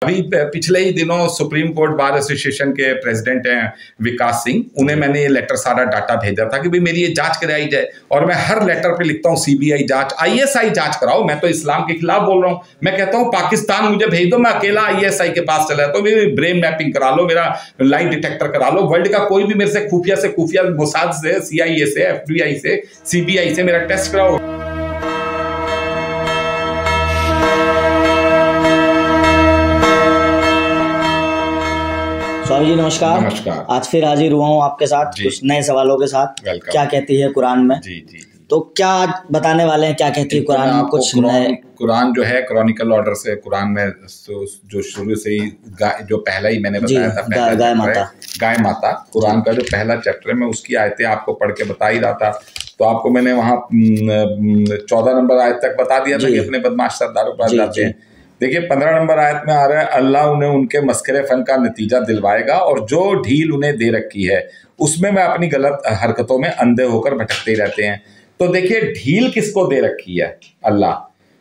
अभी पिछले ही दिनों सुप्रीम कोर्ट बार एसोसिएशन के प्रेसिडेंट हैं विकास सिंह, उन्हें मैंने ये लेटर सारा डाटा भेजा था कि भाई मेरी ये जांच कराई जाए। और मैं हर लेटर पे लिखता हूँ सीबीआई जांच, आईएसआई जांच कराओ। मैं तो इस्लाम के खिलाफ बोल रहा हूँ। मैं कहता हूँ पाकिस्तान मुझे भेज दो, मैं अकेला आईएसआई के पास चला जाता हूँ, मेरी ब्रेन मैपिंग करा लो, मेरा लाइट डिटेक्टर करा लो, वर्ल्ड का कोई भी मेरे से खुफिया मोसाद से, सीआईए से, एफबीआई से, सीबीआई से मेरा टेस्ट कराओ। स्वामी जी नमस्कार। नमस्कार। आज फिर हाजिर हुआ हूँ आपके साथ कुछ नए सवालों के साथ। क्या कहती है कुरान में? जी। तो क्या बताने वाले हैं, क्या कहती है कुरान में? कुछ नए कुरान जो है क्रॉनिकल ऑर्डर से कुरान में जो शुरू से ही जो पहला ही मैंने बताया था, गाय माता कुरान का जो पहला चैप्टर है, मैं उसकी आयतें आपको पढ़ के बता ही रहा था। तो आपको मैंने वहाँ 14 नंबर आयत तक बता दिया था कि अपने बदमाश सरदारों पर जाते हैं। देखिए 15 नंबर आयत में आ रहा है, अल्लाह उन्हें उनके मस्करे फन का नतीजा दिलवाएगा और जो ढील उन्हें दे रखी है उसमें मैं अपनी गलत हरकतों में अंधे होकर भटकते ही रहते हैं। तो देखिए ढील किसको दे रखी है? अल्लाह।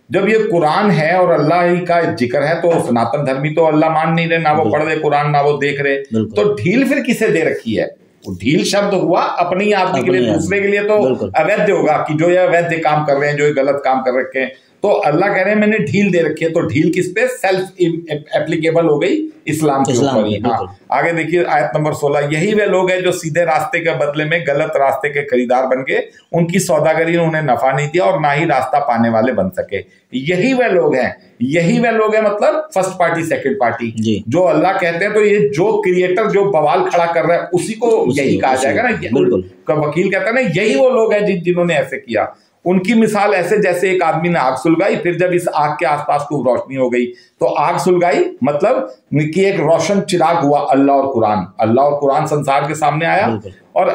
जब ये कुरान है और अल्लाह ही का जिक्र है तो सनातन धर्मी तो अल्लाह मान नहीं रहे, ना वो पढ़ रहे कुरान, ना वो देख रहे। तो ढील फिर किसे दे रखी है? ढील शब्द हुआ अपनी आदमी के लिए, दूसरे के लिए तो अवैध होगा कि जो ये अवैध काम कर रहे हैं, जो ये गलत काम कर रखे हैं। तो अल्लाह कह रहे हैं मैंने ढील दे रखी है। तो ढील किस पे? सेल्फ एप्लीकेबल हो गई इस्लाम के ऊपर ही। हाँ, आगे देखिए आयत नंबर 16, यही वे लोग हैं जो सीधे रास्ते के बदले में गलत रास्ते के खरीदार बन गए, उनकी सौदागरी ने उन्हें नफा नहीं दिया और ना ही रास्ता पाने वाले बन सके। यही वे लोग हैं, यही वे लोग हैं, मतलब फर्स्ट पार्टी सेकंड पार्टी जो अल्लाह कहते हैं। तो ये जो क्रिएटर जो बवाल खड़ा कर रहा है उसी को यही कहा जाएगा ना। वकील कहता है ना, यही वो लोग हैं जिन्होंने ऐसे किया। उनकी मिसाल ऐसे जैसे एक आदमी ने आग सुलगाई, फिर जब इस आग के आसपास खूब रोशनी हो गई तो आग सुलगाई मतलब कि एक रोशन चिराग हुआ अल्लाह और कुरान संसार के सामने आया। और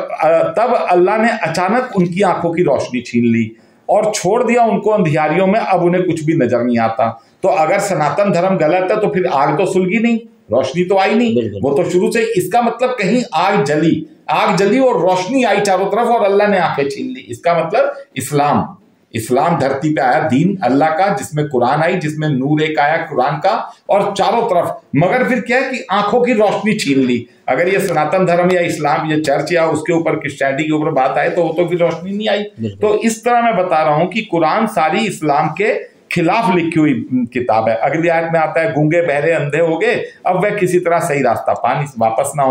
तब अल्लाह ने अचानक उनकी आंखों की रोशनी छीन ली और छोड़ दिया उनको अंधियारियों में। अब उन्हें कुछ भी नजर नहीं आता। तो अगर सनातन धर्म गलत है तो फिर आग तो सुलगी नहीं, रोशनी तो आई नहीं, वो तो शुरू से। इसका मतलब कहीं आग जली और रोशनी आई चारों तरफ और अल्लाह ने आंखें छीन ली। इसका मतलब इस्लाम धरती पे आया, दीन अल्लाह का, जिसमें कुरान आई, जिसमें नूर एक आया कुरान का, और चारों तरफ। मगर फिर क्या है कि आंखों की रोशनी छीन ली। अगर ये सनातन धर्म या इस्लाम, ये चर्च या उसके ऊपर क्रिश्चियनिटी के ऊपर बात आए तो वो तो फिर रोशनी नहीं आई। तो इस तरह मैं बता रहा हूं कि कुरान सारी इस्लाम के खिलाफ लिखी हुई किताब है। अगली आयत में आता है, गूंगे बहरे अंधे हो गए, अब वह किसी तरह सही रास्ता वापस ना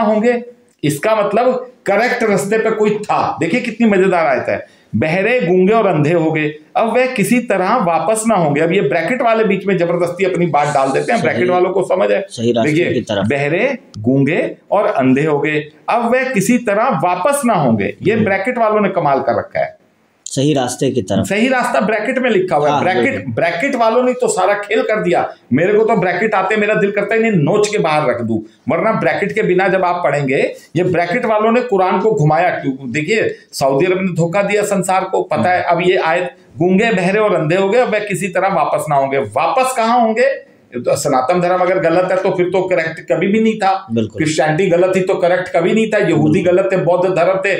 होंगे। इसका मतलब करेक्ट रास्ते पे कोई था। देखिए कितनी मजेदार आयत है, बहरे गूंगे और अंधे हो गए, अब वह किसी तरह वापस ना होंगे। अब ये ब्रैकेट वाले बीच में जबरदस्ती अपनी बात डाल देते हैं, ब्रैकेट वालों को समझ है। देखिए बहरे गूंगे और अंधे हो गए, अब वह किसी तरह वापस ना होंगे। ये ब्रैकेट वालों ने कमाल कर रखा है, सही रास्ते की तरफ। सही रास्ता ब्रैकेट में लिखा हुआ है। ब्रैकेट वालों ने तो सारा खेल कर दिया। मेरे को तो ब्रैकेट आते मेरा दिल करता है इन्हें नोच के बाहर रख दूं, वरना ब्रैकेट के बिना जब आप पढ़ेंगे, ये ब्रैकेट वालों ने कुरान को घुमाया क्यों? देखिए सऊदी अरब ने धोखा दिया संसार को, पता है। अब ये आयत, गूंगे बहरे और अंधे हो गए, अब वह किसी तरह वापस ना होंगे। वापस कहाँ होंगे? तो सनातन धर्म अगर गलत है तो फिर तो करेक्ट कभी भी नहीं था। क्रिश्चियनिटी गलत थी तो करेक्ट कभी नहीं था। यहूदी गलत थे, बौद्ध धर्म थे,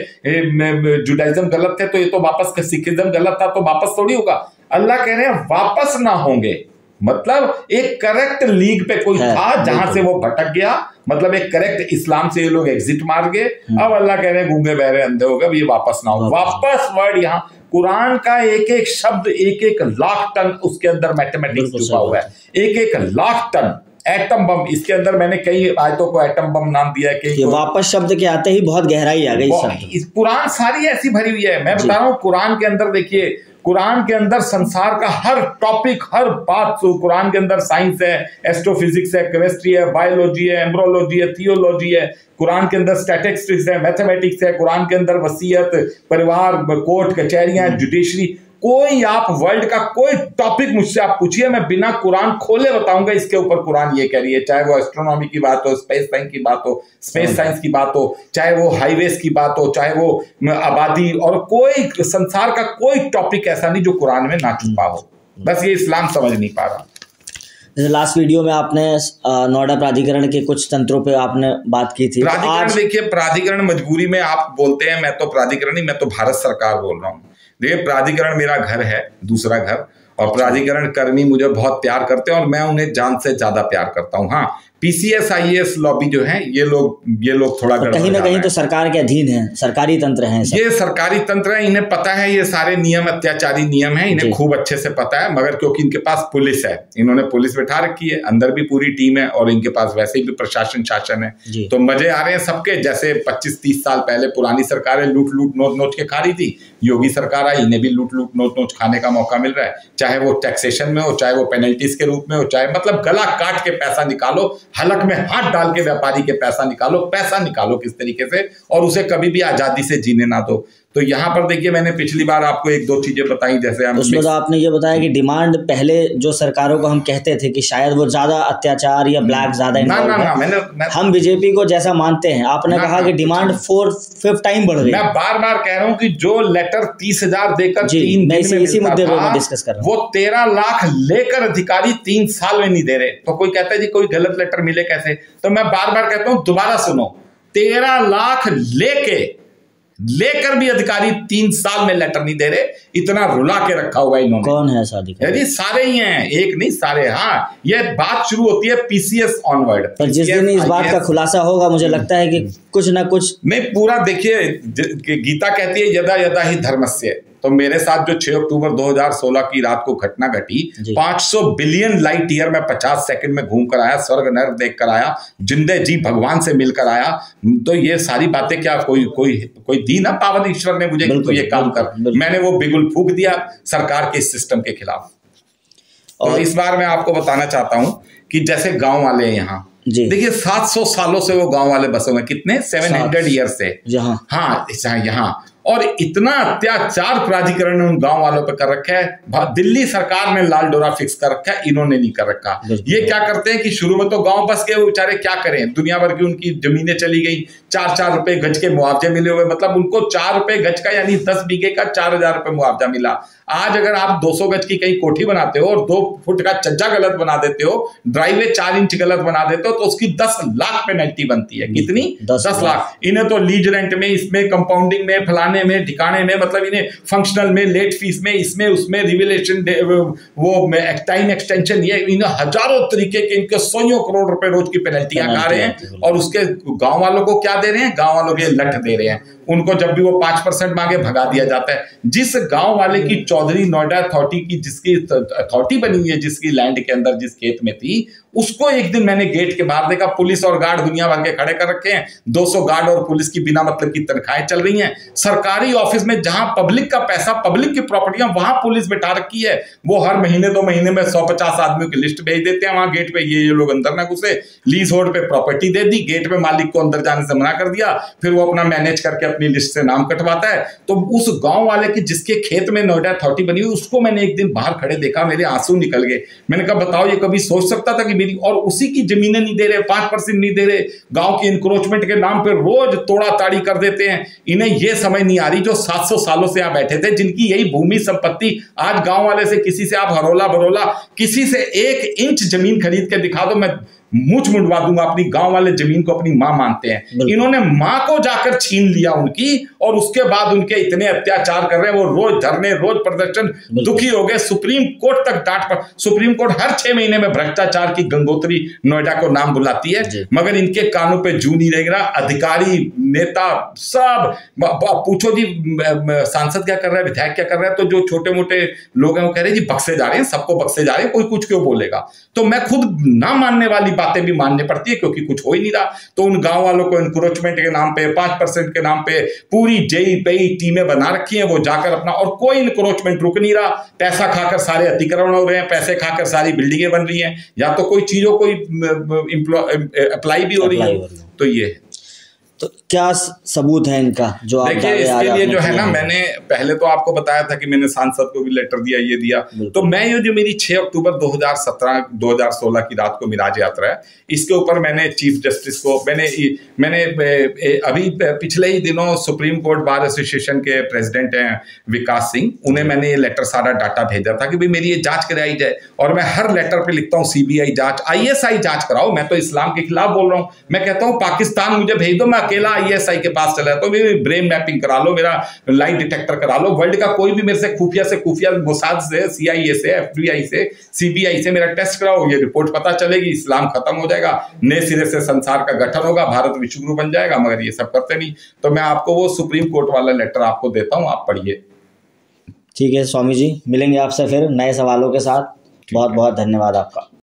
जुडाइज्म गलत थे, तो ये तो वापस, सिखिज्म गलत था तो वापस थोड़ी होगा। अल्लाह कह रहे हैं वापस ना होंगे, मतलब एक करेक्ट लीग पे कोई था जहां से वो भटक गया, मतलब एक करेक्ट इस्लाम से ये लोग एग्जिट मार गए। अब अल्लाह कह रहे हैं गूंगे बहरे अंधे हो गए, अब ये वापस ना हो। वापस वर्ड यहाँ कुरान का एक एक शब्द, एक एक लाख टन उसके अंदर मैथमेटिक्स छुपा हुआ है। एक एक लाख टन एटम बम, इसके अंदर मैंने कई आयतों को एटम बम नाम दिया है कि वापस शब्द के आते ही बहुत गहराई आ गई। इस कुरान सारी ऐसी भरी हुई है। मैं बता रहा हूँ कुरान के अंदर, देखिए कुरान के अंदर संसार का हर टॉपिक, हर बात। कुरान के अंदर साइंस है, एस्ट्रोफिजिक्स है, केमिस्ट्री है, बायोलॉजी है, एम्ब्रोलॉजी है, थियोलॉजी है। कुरान के अंदर स्टैटिस्टिक्स है, मैथमेटिक्स है। कुरान के अंदर वसीयत, परिवार, कोर्ट कचहरियां, जुडिशरी। कोई आप वर्ल्ड का कोई टॉपिक मुझसे आप पूछिए, मैं बिना कुरान खोले बताऊंगा इसके ऊपर कुरान ये कह रही है। चाहे वो एस्ट्रोनॉमी की बात हो, स्पेस साइंस की बात हो, स्पेस साइंस की बात हो, चाहे वो हाईवेज की बात हो, चाहे वो आबादी, और कोई संसार का कोई टॉपिक ऐसा नहीं जो कुरान में ना छुपा हो। बस ये इस्लाम समझ नहीं पा रहा। जैसे लास्ट वीडियो में आपने नोएडा प्राधिकरण के कुछ तंत्रों पे आपने बात की थी। प्राधिकरण, देखिए प्राधिकरण मजबूरी में आप बोलते हैं, मैं तो प्राधिकरण नहीं, मैं तो भारत सरकार बोल रहा हूँ। देखिए प्राधिकरण मेरा घर है, दूसरा घर, और प्राधिकरण कर्मी मुझे बहुत प्यार करते हैं और मैं उन्हें जान से ज्यादा प्यार करता हूँ। हाँ, पीसीएस आईएएस लॉबी जो है ये लोग थोड़ा कहीं ना कहीं तो सरकार के अधीन है, सरकारी तंत्र है, ये सरकारी तंत्र है, इन्हें पता है ये सारे नियम अत्याचारी नियम है, इन्हें खूब अच्छे से पता है। मगर क्योंकि इनके पास पुलिस है, इन्होंने पुलिस बैठा रखी है, अंदर भी पूरी टीम है और इनके पास वैसे भी प्रशासन शासन है, तो मजे आ रहे हैं सबके। जैसे 25-30 साल पहले पुरानी सरकारें लूट लूट नोच के खा रही थी, योगी सरकार आई, इन्हें भी लूट लूट नोच खाने का मौका मिल रहा है, चाहे वो टैक्सेशन में हो, चाहे वो पेनल्टीज के रूप में हो, चाहे मतलब गला काट के पैसा निकालो, हलक में हाथ डाल के व्यापारी के पैसा निकालो किस तरीके से, और उसे कभी भी आजादी से जीने ना दो। तो यहाँ पर देखिए, मैंने पिछली बार आपको 1-2 चीजें बताई, जैसे उसमें तो आपने ये बताया कि डिमांड पहले जो सरकारों को हम कहते थे कि शायद वो ज्यादा अत्याचार या ब्लैक ज्यादा ना, हम बीजेपी को जैसा मानते हैं, आपने कहा कि डिमांड 4-5 टाइम बढ़ गई। मैं बार बार कह रहा हूँ कि जो लेटर 30,000 देकर 3 दिन में इसी मुद्दे पर मैं डिस्कस कर रहा हूँ, वो 13 लाख लेकर अधिकारी 3 साल में नहीं दे रहे। तो कोई कहता है जी कोई गलत लेटर मिले कैसे, तो मैं बार बार कहता हूँ दोबारा सुनो, 13 लाख लेकर भी अधिकारी 3 साल में लेटर नहीं दे रहे, इतना रुला के रखा हुआ है इन्होंने। कौन है शादी यदि सारे ही हैं, एक नहीं सारे। हाँ, ये बात शुरू होती है पीसीएस ऑनवर्ड, पर जिस दिन इस बात का खुलासा होगा मुझे लगता है कि कुछ ना कुछ नहीं, पूरा देखिए, गीता कहती है यदा यदा ही धर्मस्य। तो मेरे साथ जो 6 अक्टूबर 2016 की रात को घटना घटी, 500 बिलियन लाइट ईयर में 50 सेकंड में घूम कर आया, स्वर्ग नर्क देख कर आया, जिंदे जी भगवान से मिलकर आया। तो ये सारी बातें क्या कोई दी ना पावन ईश्वर ने मुझे कि तू ये काम कर, मैंने वो बिगुल फूंक दिया सरकार के इस सिस्टम के खिलाफ। और इस बार मैं आपको बताना चाहता हूं कि जैसे गांव वाले हैं यहाँ, देखिए 700 सालों से वो गांव वाले बसे हुए, कितने 700 ईयर से हाँ यहाँ, और इतना अत्याचार प्राधिकरण ने उन गांव वालों पे कर रखा है। दिल्ली सरकार ने लाल डोरा फिक्स कर रखा है, इन्होंने नहीं कर रखा। ये क्या करते हैं कि शुरू में तो गांव बस गए, वो बेचारे क्या करें, दुनिया भर की उनकी जमीनें चली गई, 4-4 रुपए गज के मुआवजे मिले हुए, मतलब उनको 4 रुपए गज का यानी 10 बीघे का 4,000 रुपए मुआवजा मिला। आज अगर आप 200 गज की कहीं कोठी बनाते हो और 2 फुट का छज्जा गलत बना देते हो, ड्राइववे 4 इंच गलत बना देते हो, तो उसकी 10 लाख पेनल्टी बनती है। कितनी? 10 लाख। इन्हें तो लीज रेंट में, इसमें कंपाउंडिंग में, फलाने में, ठिकाने में, मतलब इन्हें फंक्शनल में, लेट फीस में, इसमें उसमें, रिविलेशन, वो टाइम एक्सटेंशन, ये इन्हें हजारों तरीके के, इनके 100 करोड़ रुपए रोज की पेनल्टियां खा रहे हैं। और उसके गांव वालों को क्या दे रहे हैं? गांव वालों के लठ दे रहे हैं। उनको जब भी वो 5% मांगे भगा दिया जाता है। जिस गांव वाले की चौधरी नोएडा अथॉरिटी की, जिसकी अथॉरिटी बनी हुई है, जिसकी लैंड के अंदर जिस खेत में थी, उसको एक दिन मैंने गेट के बाहर देखा, पुलिस और गार्ड दुनिया भर के खड़े कर रखे हैं, 200 गार्ड और पुलिस की बिना मतलब की तनख्वाहें चल रही हैं। सरकारी ऑफिस में जहां पब्लिक का पैसा, पब्लिक की प्रॉपर्टियां, वहां पुलिस बैठा रखी है। वो हर महीने 2 महीने में 150 आदमियों की लिस्ट भेज देते हैं वहां गेट पे, ये लोग अंदर ना घुसे। लीज होल्ड पे प्रॉपर्टी दे दी, गेट पे मालिक को अंदर जाने से मना कर दिया, फिर वो अपना मैनेज करके अपनी लिस्ट से नाम कटवाता है। तो उस गांव वाले की जिसके खेत में नोएडा अथॉरिटी बनी हुई, उसको मैंने एक दिन बाहर खड़े देखा, मेरे आंसू निकल गए। मैंने कहा बताओ, ये कभी सोच सकता था कि मेरी, और उसी की जमीनें नहीं दे रहे, 5% नहीं दे रहे, गांव की इंक्रोचमेंट के नाम पे रोज तोड़ा ताड़ी कर देते हैं। इन्हें ये समझ नहीं आ रही, जो 700 सालों से यहां बैठे थे, जिनकी यही भूमि संपत्ति, आज गांव वाले से, किसी से आप हरोला बरोला, किसी से 1 इंच जमीन खरीद के दिखा दो, मैं मुंह मुंडवा दूंगा। अपनी गांव वाले जमीन को अपनी मां मानते हैं, इन्होंने मां को जाकर छीन लिया उनकी, और उसके बाद उनके इतने अत्याचार कर रहे हैं। वो रोज धरने, रोज प्रदर्शन, दुखी हो गए, सुप्रीम कोर्ट तक डांट पर। सुप्रीम कोर्ट हर 6 महीने में भ्रष्टाचार की गंगोत्री नोएडा को नाम बुलाती है, मगर इनके कानों पे जू नहीं रेंग रहा। अधिकारी, नेता, सब पूछो जी सांसद क्या कर रहा है, विधायक क्या कर रहा है, तो जो छोटे मोटे लोग हैं वो कह रहे हैं जी बक्से जा रहे हैं, सबको बक्से जा रहे हैं, कोई कुछ क्यों बोलेगा। तो मैं खुद ना मानने वाली बातें भी माननी पड़ती है, क्योंकि कुछ हो ही नहीं रहा। तो उन गांव वालों को इंक्रोचमेंट के नाम पे, 5% के नाम पे पूरी जेई पेई टीमें बना रखी हैं, वो जाकर अपना, और कोई इंक्रोचमेंट रुक नहीं रहा। पैसा खाकर सारे अतिक्रमण हो रहे हैं, पैसे खाकर सारी बिल्डिंगें बन रही हैं, या तो कोई चीजों कोई अप्लाई भी हो रही है। तो ये है। तो क्या सबूत है इनका जो आप देखिए, इसके लिए जो है ना, मैंने पहले तो आपको बताया था कि मैंने सांसद को भी लेटर दिया, ये दिया। तो मैं ये जो मेरी 6 अक्टूबर 2016 की रात को मिराज यात्रा है, इसके ऊपर मैंने चीफ जस्टिस को, मैंने अभी पिछले ही दिनों सुप्रीम कोर्ट बार एसोसिएशन के प्रेसिडेंट हैं विकास सिंह, उन्हें मैंने ये लेटर, सारा डाटा भेजा था कि भाई मेरी ये जांच कराई जाए। और मैं हर लेटर पे लिखता हूँ सीबीआई जांच, ISI जांच कराओ। मैं तो इस्लाम के खिलाफ बोल रहा हूँ, मैं कहता हूँ पाकिस्तान मुझे भेज दो, मैं अकेला ISI के पास चला तो मेरी ब्रेन मैपिंग करा लो, मेरा लाइन डिटेक्टर करा लो, वर्ल्ड का कोई भी मेरे से खुफिया मोसाद से, CIA से, FBI से, CBI से मेरा टेस्ट कराओ, ये रिपोर्ट पता चलेगी, इस्लाम खत्म हो जाएगा, नए सिरे से संसार का गठन होगा, भारत विश्व गुरु बन जाएगा। मगर ये सब करते नहीं। तो मैं आपको वो सुप्रीम कोर्ट वाला लेटर आपको देता हूँ, आप पढ़िए। ठीक है स्वामी जी, मिलेंगे आपसे फिर नए सवालों के साथ। बहुत बहुत धन्यवाद आपका।